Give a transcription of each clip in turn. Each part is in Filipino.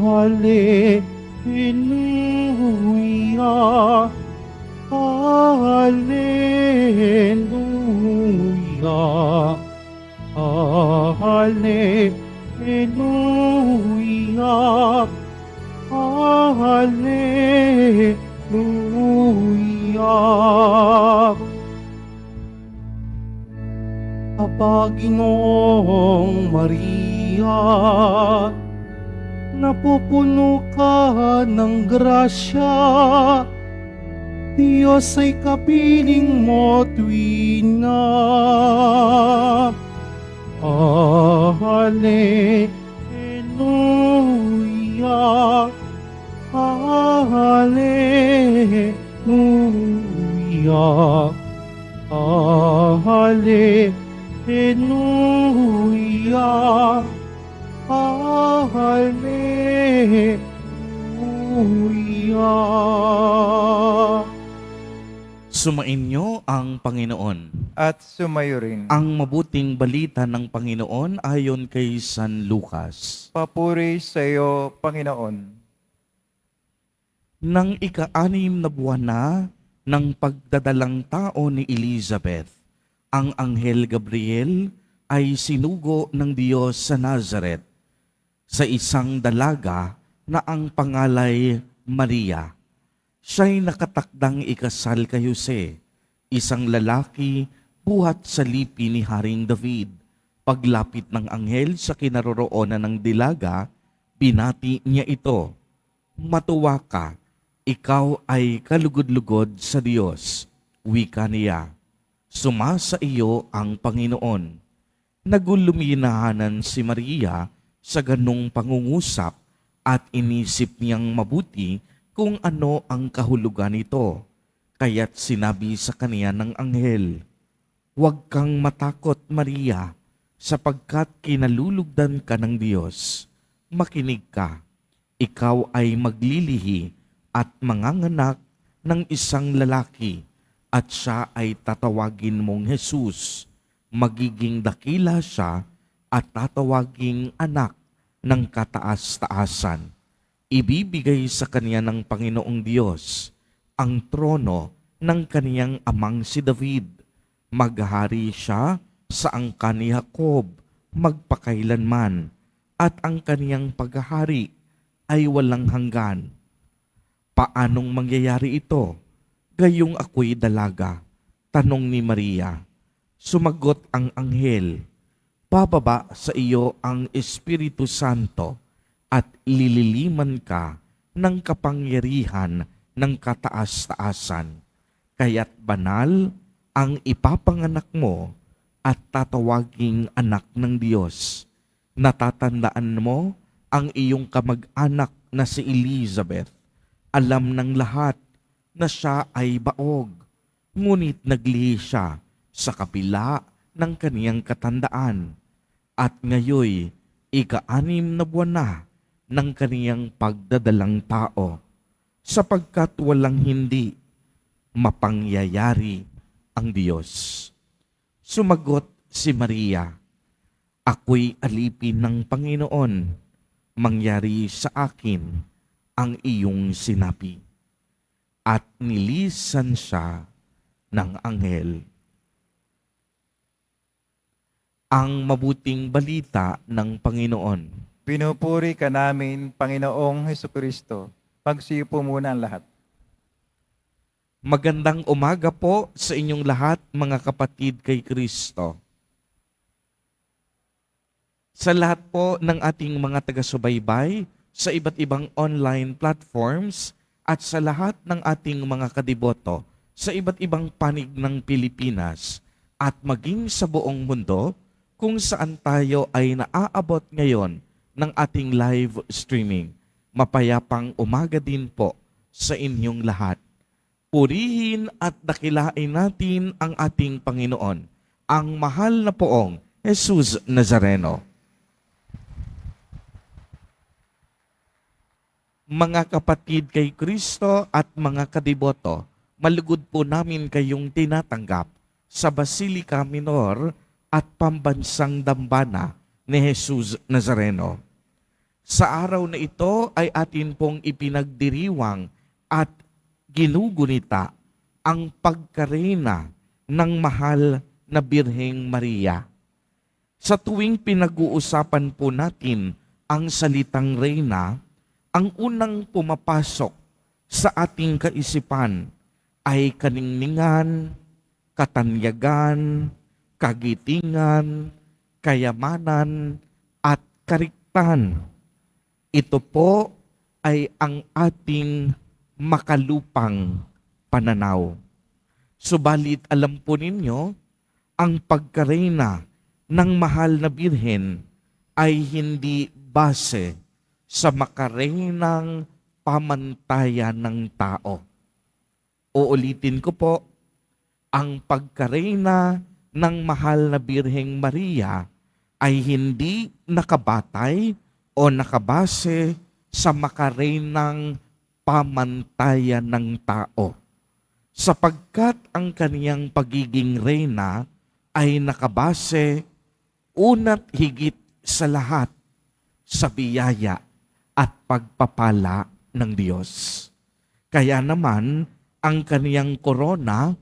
Hallelujah, Hallelujah, Hallelujah, Hallelujah. Aba, Ginoong Maria, napupuno ka ng grasya, Diyos ay kapiling mo tuwina. Hallelujah, Hallelujah, Hallelujah, Hallelujah. Sumainyo ang Panginoon. At sumayo rin. Ang mabuting balita ng Panginoon ayon kay San Lucas. Papuri sa iyo, Panginoon. Nang ika-anim na buwan na ng pagdadalang tao ni Elizabeth, ang Anghel Gabriel ay sinugo ng Diyos sa Nazaret sa isang dalaga na ang pangalay Maria. Siya'y nakatakdang ikasal kay Jose, isang lalaki buhat sa lipi ni Haring David. Paglapit ng anghel sa kinaroroonan ng dilaga, binati niya ito, "Matuwa ka, ikaw ay kalugod-lugod sa Diyos." Wika niya, "Sumasa iyo ang Panginoon." Naguluminahanan si Maria sa ganong pangungusap at inisip niyang mabuti kung ano ang kahulugan nito. Kaya't sinabi sa kaniya ng anghel, "Huwag kang matakot, Maria, sapagkat kinalulugdan ka ng Diyos. Makinig ka, ikaw ay maglilihi at manganganak ng isang lalaki, at siya ay tatawagin mong Jesus. Magiging dakila siya at tatawaging anak ng kataas-taasan. Ibibigay sa kanya ng Panginoong Diyos ang trono ng kaniyang amang si David. Maghahari siya sa angkan ni Jacob magpakailanman, at ang kaniyang paghahari ay walang hanggan." "Paanong mangyayari ito? Gayong ako'y dalaga," tanong ni Maria. Sumagot ang anghel, "Bababa sa iyo ang Espiritu Santo at lililiman ka ng kapangyarihan ng kataas-taasan. Kaya't banal ang ipapanganak mo at tatawaging anak ng Diyos. Natatandaan mo ang iyong kamag-anak na si Elizabeth. Alam ng lahat na siya ay baog, ngunit naglihi siya sa kapila ng kaniyang katandaan. At ngayoy, ika-6 na buwan na ng kaniyang pagdadalang tao, sapagkat walang hindi mapangyayari ang Diyos." Sumagot si Maria, "Ako'y alipin ng Panginoon, mangyari sa akin ang iyong sinabi." At nilisan siya ng anghel. Ang mabuting balita ng Panginoon. Pinupuri ka namin, Panginoong Hesukristo. Pagsipo muna ang lahat. Magandang umaga po sa inyong lahat, mga kapatid kay Kristo. Sa lahat po ng ating mga taga-subaybay sa iba't ibang online platforms at sa lahat ng ating mga kadiboto sa iba't ibang panig ng Pilipinas at maging sa buong mundo kung saan tayo ay naaabot ngayon ng ating live streaming. Mapayapang umaga din po sa inyong lahat. Purihin at dakilain natin ang ating Panginoon, ang mahal na poong Jesus Nazareno. Mga kapatid kay Kristo at mga kadiboto, malugod po namin kayong tinatanggap sa Basilica Minor at Pambansang Dambana ni Jesus Nazareno. Sa araw na ito ay atin pong ipinagdiriwang at ginugunita ang pagkarena ng mahal na Birheng Maria. Sa tuwing pinag-uusapan po natin ang salitang reyna, ang unang pumapasok sa ating kaisipan ay kaningningan, katanyagan, kagitingan, kayamanan, at kariktan. Ito po ay ang ating makalupang pananaw. Subalit alam po ninyo, ang pagkareyna ng mahal na Birhen ay hindi base sa makareynang pamantayan ng tao. Uulitin ko po, ang pagkareyna ng mahal na Birheng Maria ay hindi nakabatay o nakabase sa makareynang pamantayan ng tao. Sapagkat ang kaniyang pagiging reyna ay nakabase una't higit sa lahat sa biyaya at pagpapala ng Diyos. Kaya naman, ang kaniyang korona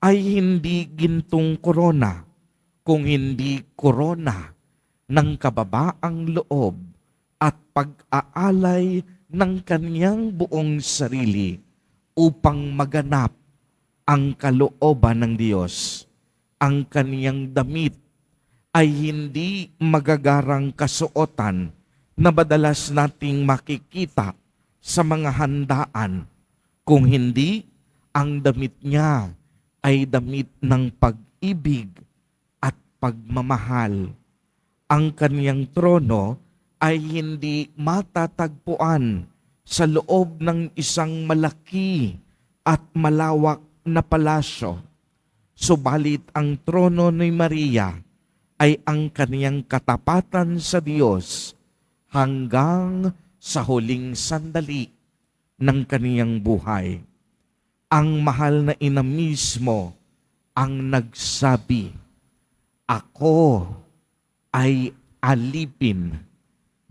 ay hindi gintong korona, kung hindi korona ng kababaang loob at pag-aalay ng kaniyang buong sarili upang maganap ang kalooban ng Diyos. Ang kaniyang damit ay hindi magagarang kasuotan na madalas nating makikita sa mga handaan, kung hindi ang damit niya ay damit ng pag-ibig at pagmamahal. Ang kaniyang trono ay hindi matatagpuan sa loob ng isang malaki at malawak na palasyo. Subalit ang trono ni Maria ay ang kaniyang katapatan sa Diyos hanggang sa huling sandali ng kaniyang buhay. Ang mahal na ina mismo ang nagsabi, "Ako ay alipin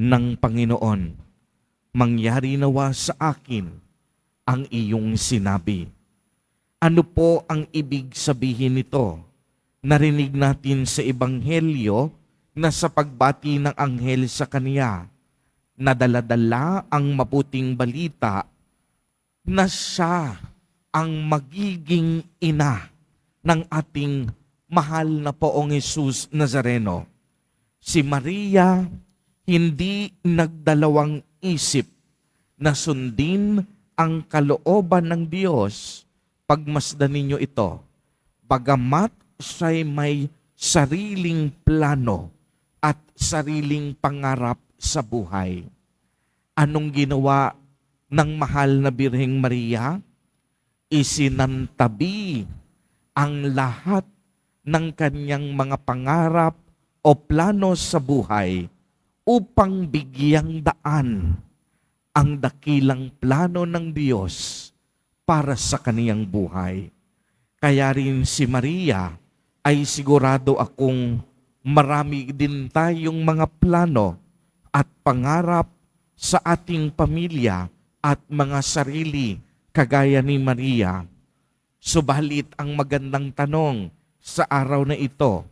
ng Panginoon. Mangyari nawa sa akin ang iyong sinabi." Ano po ang ibig sabihin nito? Narinig natin sa Ebanghelyo na sa pagbati ng anghel sa kaniya, nadala-dala ang mabuting balita na siya ang magiging ina ng ating mahal na Poong Jesus Nazareno. Si Maria hindi nagdalawang isip na sundin ang kalooban ng Diyos. Pagmasdan ninyo ito, bagamat siya'y may sariling plano at sariling pangarap sa buhay. Anong ginawa ng mahal na Birheng Maria? Isinantabi ang lahat ng kanyang mga pangarap o plano sa buhay upang bigyang daan ang dakilang plano ng Diyos para sa kaniyang buhay. Kaya rin si Maria ay sigurado akong marami din tayong mga plano at pangarap sa ating pamilya at mga sarili kagaya ni Maria. Subalit ang magandang tanong sa araw na ito,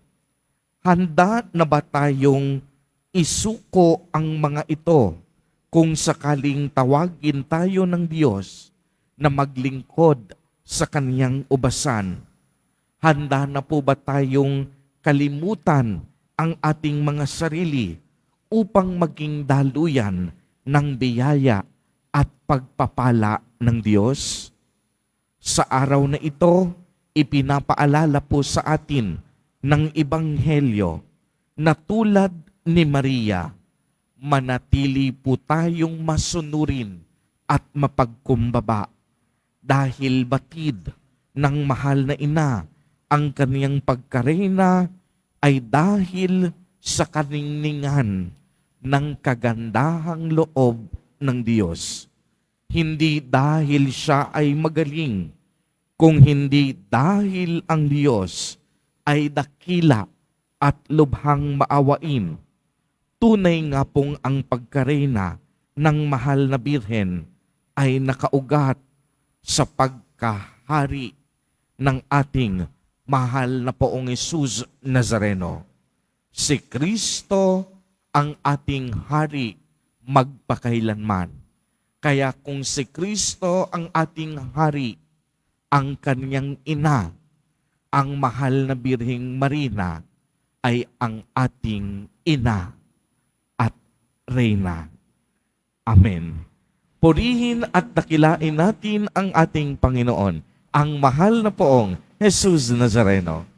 handa na ba tayong isuko ang mga ito kung sakaling tawagin tayo ng Diyos na maglingkod sa kaniyang ubasan? Handa na po ba tayong kalimutan ang ating mga sarili upang maging daluyan ng biyaya at pagpapala ng Diyos? Sa araw na ito, ipinapaalala po sa atin ng Ebanghelyo na tulad ni Maria, manatili po tayong masunurin at mapagkumbaba dahil batid ng mahal na ina ang kaniyang pagkareyna ay dahil sa kaningningan ng kagandahang loob ng Diyos. Hindi dahil siya ay magaling, kung hindi dahil ang Diyos ay dakila at lubhang maawain. Tunay nga pong ang pagkareyna ng mahal na birhen ay nakaugat sa pagkahari ng ating mahal na poong Jesus Nazareno. Si Kristo ang ating hari magpakailanman. Kaya kung si Kristo ang ating hari, ang kanyang ina, ang mahal na Birheng Marina, ay ang ating ina at reyna. Amen. Purihin at dakilain natin ang ating Panginoon, ang mahal na poong Jesus Nazareno.